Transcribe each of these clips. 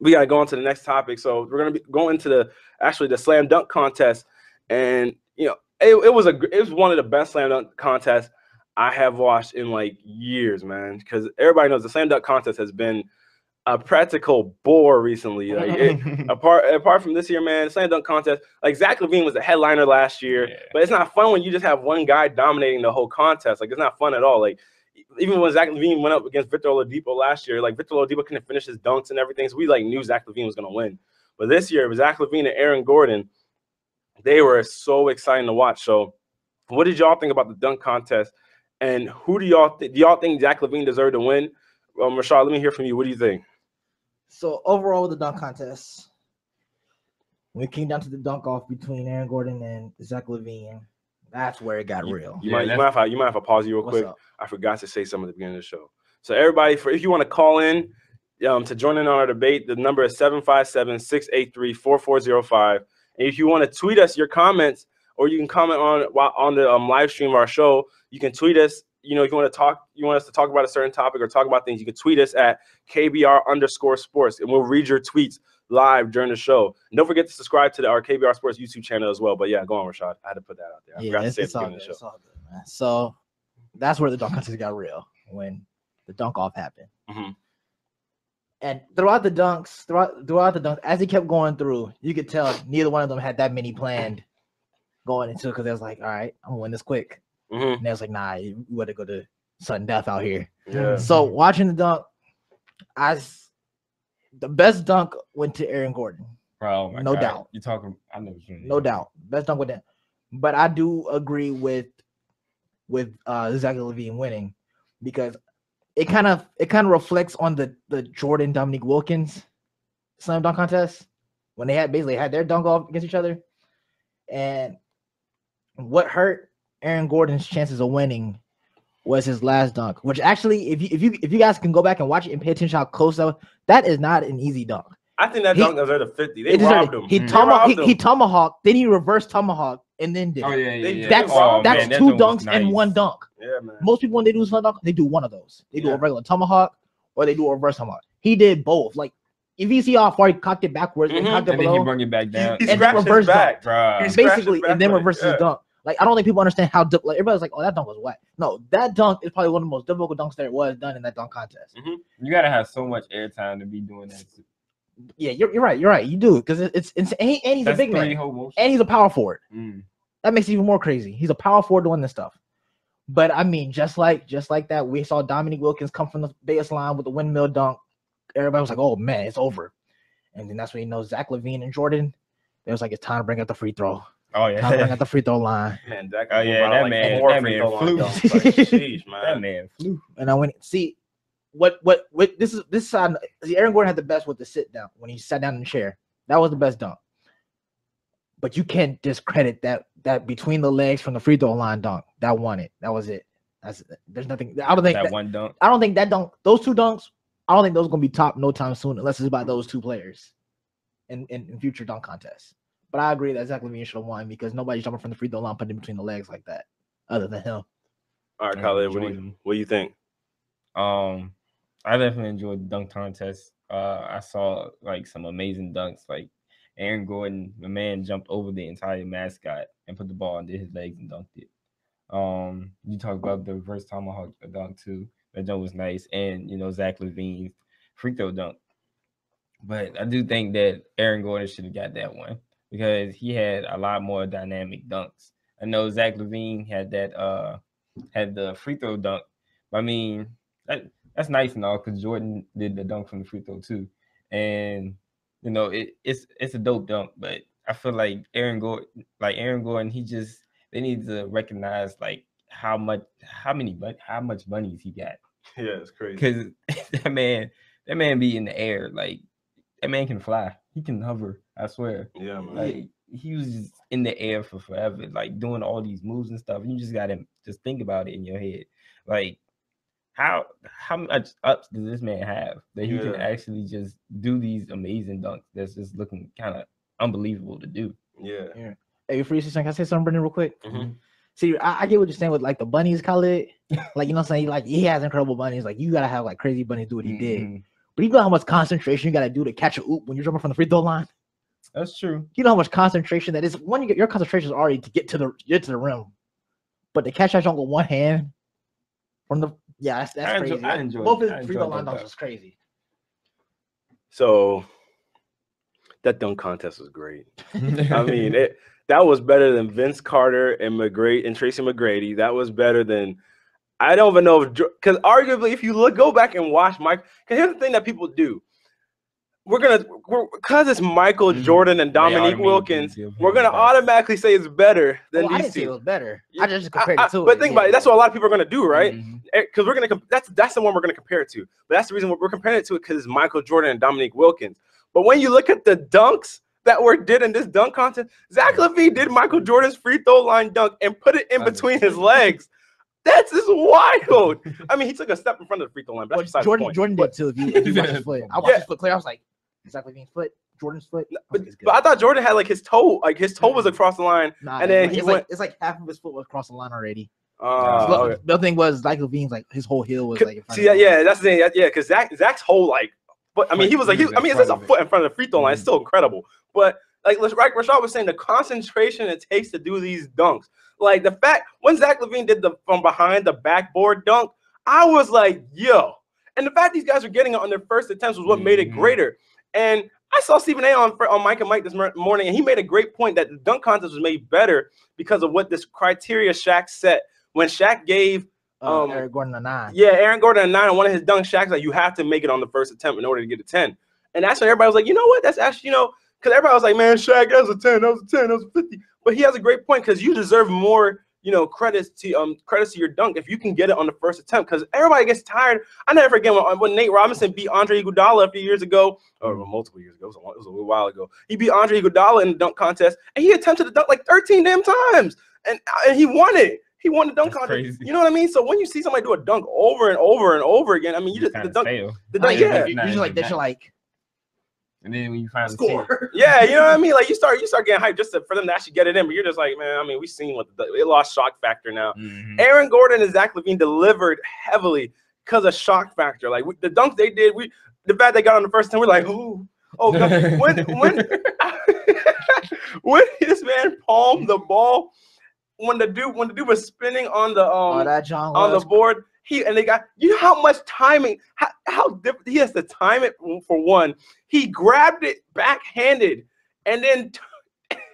we got to go on to the next topic. So we're going to be going into the slam dunk contest. And, it was one of the best slam dunk contests I have watched in like years, man. Because everybody knows the slam dunk contest has been a practical bore recently. Like apart from this year, man, slam dunk contest. Like Zach LaVine was the headliner last year, but it's not fun when you just have one guy dominating the whole contest. Like it's not fun at all. Like even when Zach LaVine went up against Victor Oladipo last year, like Victor Oladipo couldn't finish his dunks and everything, so we like knew Zach LaVine was gonna win. But this year, with Zach LaVine and Aaron Gordon, they were so exciting to watch. So, what did y'all think about the dunk contest? And who do y'all think Zach LaVine deserved to win? Rashad, let me hear from you. What do you think? So overall, with the dunk contest, when it came down to the dunk off between Aaron Gordon and Zach LaVine, that's where it got real. You might have to pause you real quick. I forgot to say something at the beginning of the show. So everybody, if you want to call in to join in on our debate, the number is 757-683-4405. And if you want to tweet us your comments, or you can comment on the live stream of our show, you can tweet us. If you want us to talk about a certain topic or talk about things, you can tweet us at KBR_sports, and we'll read your tweets live during the show. And don't forget to subscribe to our KBR Sports YouTube channel as well. But yeah, go on, Rashad. I had to put that out there. I forgot to say it at the beginning of the show. It's all good, man. So that's where the dunk contest got real, when the dunk off happened. Mm-hmm. And throughout the dunks, as he kept going through, you could tell neither one of them had that many planned going into it, because they was like, all right, I'm gonna win this quick. Mm-hmm. And they was like, nah, you gotta go to sudden death out here. Yeah. So watching the dunk, the best dunk went to Aaron Gordon. Bro, no doubt. You're talking, I know what you mean. No doubt. Best dunk with that. But I do agree with Zach LaVine winning, because it kind of reflects on the Jordan Dominique Wilkins slam dunk contest, when they had their dunk off against each other. And what hurt Aaron Gordon's chances of winning was his last dunk, which actually, if you guys can go back and watch it and pay attention how close that is not an easy dunk. I think that dunk deserved a 50. They robbed him. He tomahawked, then he reversed tomahawk, and then did. Oh yeah. That's two dunks and one dunk. Yeah, man. Most people, when they do slam dunk, they do one of those. They do a regular tomahawk, or they do a reverse tomahawk. He did both. Like, if you see how far he cocked it backwards and cocked it below, then he brought it back down, he and then reverse back, basically, and then reverse his dunk. Like, I don't think people understand how like everybody's like, oh, that dunk was wet. No, that dunk is probably one of the most difficult dunks that was done in that dunk contest. Mm-hmm. You gotta have so much airtime to be doing that. Yeah, you're right. You're right. You do, because it's and he's a big man, and he's a power forward. That makes it even more crazy. He's a power forward doing this stuff. But I mean, just like that, we saw Dominique Wilkins come from the baseline with the windmill dunk. Everybody was like, "Oh man, it's over." And then that's when you know Zach LaVine and Jordan. They was like, "It's time to bring out the free throw." Oh yeah, time to bring out the free throw line. Man, that man flew. That man flew. And I went see what this side. Aaron Gordon had the best with the sit down when he sat down in the chair. That was the best dunk. But you can't discredit that between the legs from the free throw line dunk. That won it. That was it. There's nothing. I don't think that one dunk. I don't think that dunk. Those two dunks. I don't think those are gonna be top no time soon, unless it's about those two players in future dunk contests. But I agree that Zach LaVine should have won, because nobody's jumping from the free throw line, putting it between the legs like that, other than him. All right, Khaled, what do you think? I definitely enjoyed the dunk contest. I saw like some amazing dunks, like Aaron Gordon, the man jumped over the entire mascot and put the ball under his legs and dunked it. You talk about the reverse tomahawk dunk too. That dunk was nice, and Zach LaVine's free throw dunk. But I do think that Aaron Gordon should have got that one, because he had a lot more dynamic dunks. I know Zach LaVine had the free throw dunk. But I mean, that's nice and all, because Jordan did the dunk from the free throw too, and it's a dope dunk. But I feel like Aaron Gordon, they need to recognize like how much bunnies he got. Yeah, it's crazy. Because that man be in the air. Like, that man can fly. He can hover, I swear. Yeah, man. Like, he was just in the air for forever, like doing all these moves and stuff. And you just gotta just think about it in your head. Like, how much ups does this man have that he can actually just do these amazing dunks that's just looking kind of unbelievable to do? Yeah. Hey, before you say something, can I say something, Brendan, real quick? Mm-hmm. See, I get what you're saying with like the bunnies, Khaled. Like, you know what I'm saying? Like, he has incredible bunnies. Like, you gotta have like crazy bunnies do what he did. But you know how much concentration you got to do to catch a oop when you're jumping from the free throw line? That's true. You know how much concentration that is. When you get your concentration is already to get to the rim, but to catch that jump with one hand from the that's crazy. I enjoyed both it. his free throw line dunks was crazy. So that dunk contest was great. I mean, that was better than Vince Carter and Tracy McGrady. That was better than I don't even know because arguably if you go back and watch Mike. Because here's the thing that people do. Because it's Michael Jordan and Dominique Wilkins, we're gonna automatically say it's better than these I didn't two. say it was better. I just compared it to But think about it. That's what a lot of people are gonna do, right? Because we're gonna that's the one we're gonna compare it to. But that's the reason we're comparing it to it because it's Michael Jordan and Dominique Wilkins. But when you look at the dunks that were did in this dunk contest, Zach LaVine did Michael Jordan's free throw line dunk and put it in between his legs. That's just wild. I mean, he took a step in front of the free throw line. But that's Jordan did too. If you watch his foot, I watched his foot clear. I was like, Zach LaVine's foot, Jordan's foot. But I thought Jordan had like his toe was across the line, and then he went. It's like half of his foot was across the line already. Okay. The other thing was Zach LaVine's like his whole heel was like. See, that's the thing. Yeah, because Zach's whole like, but I mean, it's just a foot in front of the free throw line. It's still incredible. But like Rashad was saying, the concentration it takes to do these dunks, like the fact when Zach LaVine did the from behind the backboard dunk, I was like, yo. And the fact these guys were getting it on their first attempts was what made it greater. And I saw Stephen A. on Mike and Mike this morning, and he made a great point that the dunk contest was made better because of what this criteria Shaq set. When Shaq gave Aaron Gordon a 9. Yeah, Aaron Gordon a 9 on one of his dunks, Shaq's like, you have to make it on the first attempt in order to get a 10. And that's when everybody was like, you know what? That's actually, because everybody was like, man, Shaq, that was a 10, that was a 10, that was a 50. But he has a great point because you deserve more credits to your dunk if you can get it on the first attempt, because everybody gets tired. I never forget when Nate Robinson beat Andre Iguodala a few years ago, or multiple years ago. It was a little while ago. He beat Andre Iguodala in the dunk contest, and he attempted to dunk like 13 damn times, and he won it. He won the dunk contest. Crazy. You know what I mean? So when you see somebody do a dunk over and over and over again, I mean, you just the dunk, yeah. Usually they should like. And then when you finally score, yeah, you know what I mean. Like you start getting hyped just for them to actually get it in, but you're just like, man. I mean, we've seen what it lost shock factor now. Aaron Gordon and Zach LaVine delivered heavily because of shock factor. Like the dunks they did, the fact they got on the first time, we're like, oh, God. when this man palmed the ball, when the dude was spinning on the the board. They got, you know how much timing, how different he has to time it for one. He grabbed it backhanded, and then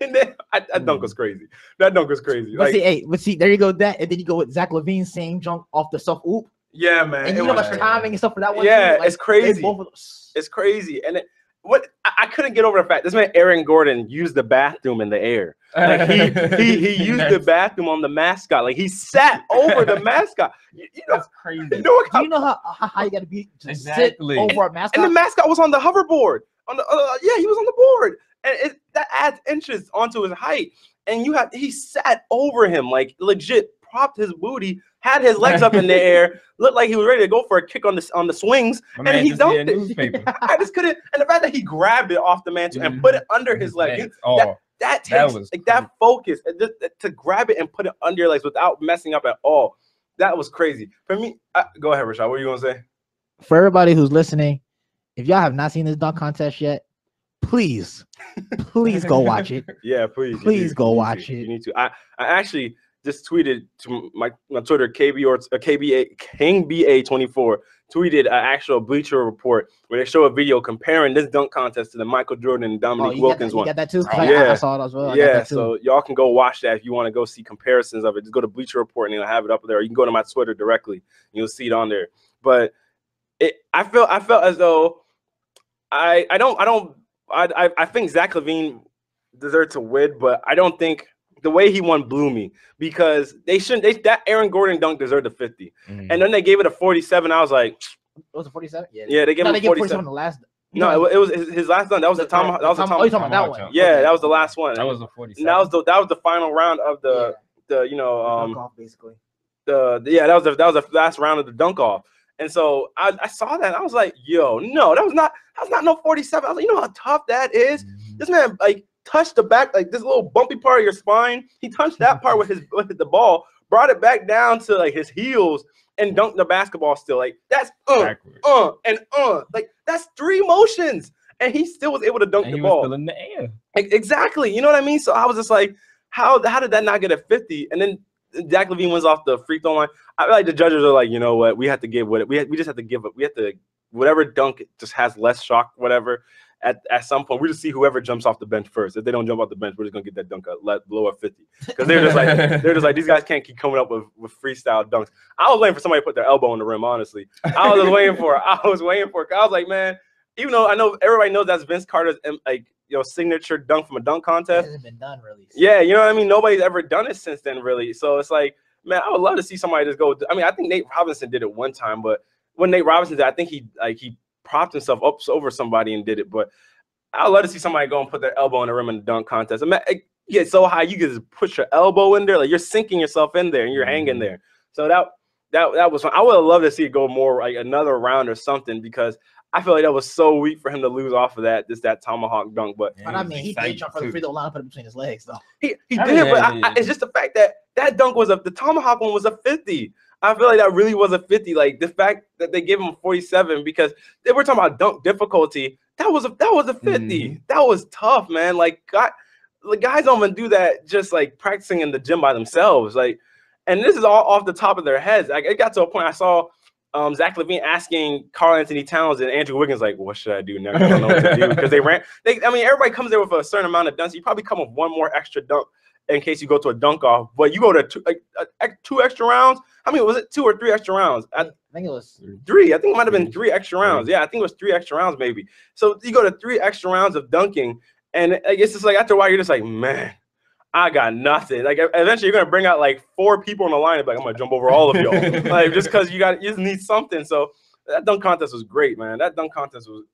that dunk was crazy. That dunk was crazy. But see, there you go. That, and then you go with Zach LaVine's same jump off the self oop. Yeah, man. And you know how much timing and stuff for that one. Yeah, it's crazy. It's crazy. And I couldn't get over the fact this man Aaron Gordon used the bathroom in the air. Like he used the bathroom on the mascot. Like he sat over the mascot. That's crazy. Do you know how high you got to be to sit over a mascot? And the mascot was on the hoverboard. He was on the board, and that adds inches onto his height. And he sat over him, like legit propped his booty, had his legs up in the air, looked like he was ready to go for a kick on the swings, and he dunked it. I just couldn't. And the fact that he grabbed it off the mantle and put it under his leg, that takes that focus to grab it and put it under your legs without messing up at all. That was crazy for me. Go ahead, Rashad. What are you gonna say? For everybody who's listening, if y'all have not seen this dunk contest yet, please go watch it. Yeah, please go watch it. You need to. I actually just tweeted to my Twitter, KingBA24 tweeted an actual Bleacher Report where they show a video comparing this dunk contest to the Michael Jordan and Dominique Wilkins one. You got that too? Yeah. I saw it as well. Yeah, so y'all can go watch that if you want to go see comparisons of it. Just go to Bleacher Report and they'll have it up there. Or you can go to my Twitter directly and you'll see it on there. But I felt as though I think Zach LaVine deserved to win, but I don't think the way he won blew me, because that Aaron Gordon dunk deserved a 50. And then they gave it a 47. I was like, it was a 47? Yeah, they gave him a 47 the last. No, it was his last dunk. That was the time. That was the time. Oh, you're talking about that one? Yeah, that was the last one. That was a 47. That was the final round of the dunk off, basically. That was the last round of the dunk off. And so I saw that and I was like, yo, no, that was not no 47. I was like, you know how tough that is? This man like touched the back, like this little bumpy part of your spine. He touched that part with the ball, brought it back down to like his heels, and dunk the basketball still. Like that's Backwards. like that's 3 motions, and he still was able to dunk And the he ball. was still in the air. Exactly. You know what I mean? So I was just like, how did that not get a 50? And then Zach LaVine wins off the free throw line. I feel like the judges are like, you know what? We have to give we just have to give up. We have to whatever dunk just has less shock, whatever. At some point, we just see whoever jumps off the bench first. If they don't jump off the bench, we're just gonna get that dunk below a 50 because they're just like these guys can't keep coming up with freestyle dunks. I was waiting for somebody to put their elbow in the rim. Honestly, I was waiting for it. I was like, man, even though I know everybody knows that's Vince Carter's signature dunk from a dunk contest. It hasn't been done really. Yeah, you know what I mean. Nobody's ever done it since then, really. So it's like, man, I would love to see somebody just go. I mean, I think Nate Robinson did it one time, but when Nate Robinson did, I think he propped himself up over somebody and did it. But I would love to see somebody go and put their elbow in the rim in the dunk contest. I mean, you get so high, you can just put your elbow in there, like you're sinking yourself in there and you're hanging there. So that was fun. I would have loved to see it go more like another round or something because I feel like that was so weak for him to lose off of that tomahawk dunk. But I mean, he did jump for the free throw line, put it between his legs, though. He did, but it's just the fact that dunk was the tomahawk one was a 50. I feel like that really was a 50. Like the fact that they gave him 47 because they were talking about dunk difficulty. That was a 50. That was tough, man. Like guys don't even do that just like practicing in the gym by themselves. Like, and this is all off the top of their heads. Like it got to a point I saw Zach LaVine asking Karl Anthony Towns and Andrew Wiggins, like, what should I do next? I don't know what to do. Because everybody comes there with a certain amount of dunks. You probably come with one more extra dunk in case you go to a dunk off. But you go to two extra rounds. How many was it? 2 or 3 extra rounds? I think it was 3. I think it might have been 3 extra rounds. Yeah, I think it was 3 extra rounds maybe. So you go to 3 extra rounds of dunking. And it's just like after a while, you're just like, man, I got nothing. Like eventually, you're gonna bring out like 4 people on the line and be like, I'm gonna jump over all of y'all, like just because you just need something. So that dunk contest was great, man. That dunk contest was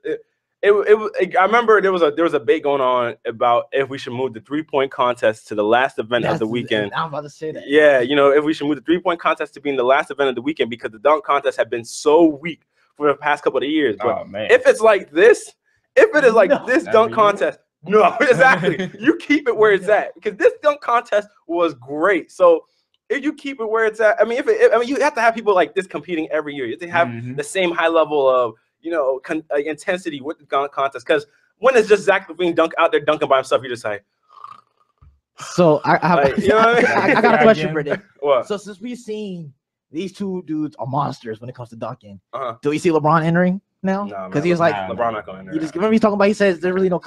I remember there was a debate going on about if we should move the 3-point contest to the last event of the weekend. I'm about to say that. Yeah, if we should move the 3-point contest to being the last event of the weekend because the dunk contest had been so weak for the past couple of years. But if it's like this, if it is like this dunk contest. No, exactly. You keep it where it's at because this dunk contest was great. So if you keep it where it's at, I mean, you have to have people like this competing every year. You have to have the same high level of intensity with the dunk contest. Because when it's just Zach LaVine out there dunking by himself, you're just like. So I got a question for Dick. What? So since we've seen these 2 dudes are monsters when it comes to dunking, do we see LeBron entering now? Because he was like, LeBron not going to enter. Remember he's talking about. He says there's really no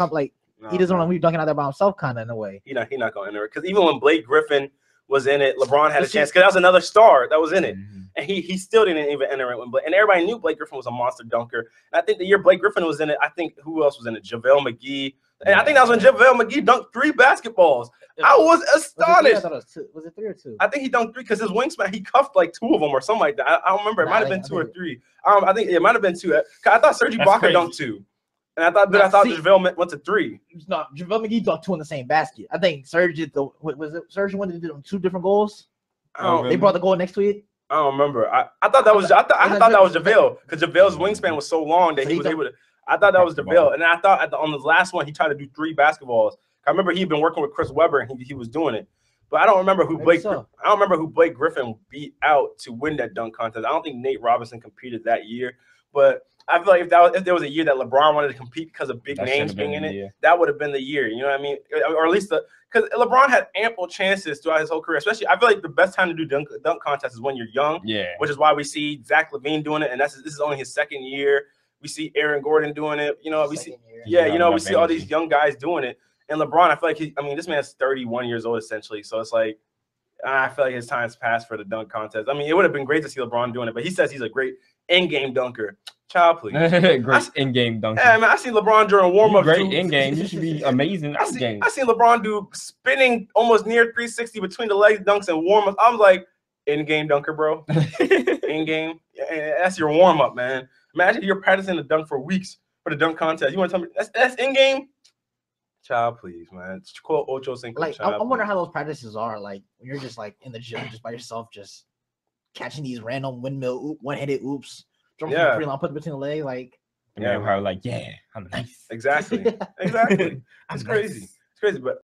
he doesn't want to be dunking out there by himself, kind of in a way. He not going to enter it because even when Blake Griffin was in it, LeBron had a chance because that was another star that was in it, and he still didn't even enter it. And everybody knew Blake Griffin was a monster dunker. And I think the year Blake Griffin was in it, I think who else was in it? JaVale McGee, and I think that was when JaVale McGee dunked 3 basketballs. I was astonished. Was it 3 or 2? I think he dunked 3 because his wingspan he cuffed like 2 of them or something like that. I don't remember. It might have been 2 or 3. I think it might have been 2. I thought Serge Ibaka dunked 2. And I thought JaVale went to 3. No, JaVale McGee dunked 2 in the same basket. I think Serge did Serge wanted to do 2 different goals? They brought the goal next to it. I don't remember. I thought that was I thought that was JaVale because JaVale's wingspan was so long that he was able to. I thought that was JaVale, and I thought on the last one he tried to do 3 basketballs. I remember he'd been working with Chris Webber and he was doing it, but I don't remember who Blake Griffin beat out to win that dunk contest. I don't think Nate Robinson competed that year, but I feel like if there was a year that LeBron wanted to compete because of big names being in it, that would have been the year. You know what I mean? Or at least because LeBron had ample chances throughout his whole career. Especially, I feel like the best time to do dunk contests is when you're young. Yeah. Which is why we see Zach LaVine doing it, and this is only his 2nd year. We see Aaron Gordon doing it. We see all these young guys doing it. And LeBron, I feel like this man's 31 years old essentially. So it's like I feel like his time's passed for the dunk contest. I mean, it would have been great to see LeBron doing it, but he says he's a great in-game dunker. Child, please. Great in-game dunker. Yeah, man, I seen LeBron during warm-up. Great in-game. You should be amazing out-game. I seen LeBron do spinning almost near 360 between the legs dunks and warm-ups. I was like, in-game dunker, bro. In-game. Yeah, that's your warm-up, man. Imagine you're practicing the dunk for weeks for the dunk contest. You want to tell me that's in-game? Child, please, man. Quote Ocho Cinco. Like, I wonder how those practices are. Like, when you're just like in the gym, just by yourself, just catching these random one-handed oops. Yeah. Put it between the leg, like. Yeah, probably like, I'm nice. Exactly. Exactly. It's crazy. It's crazy, but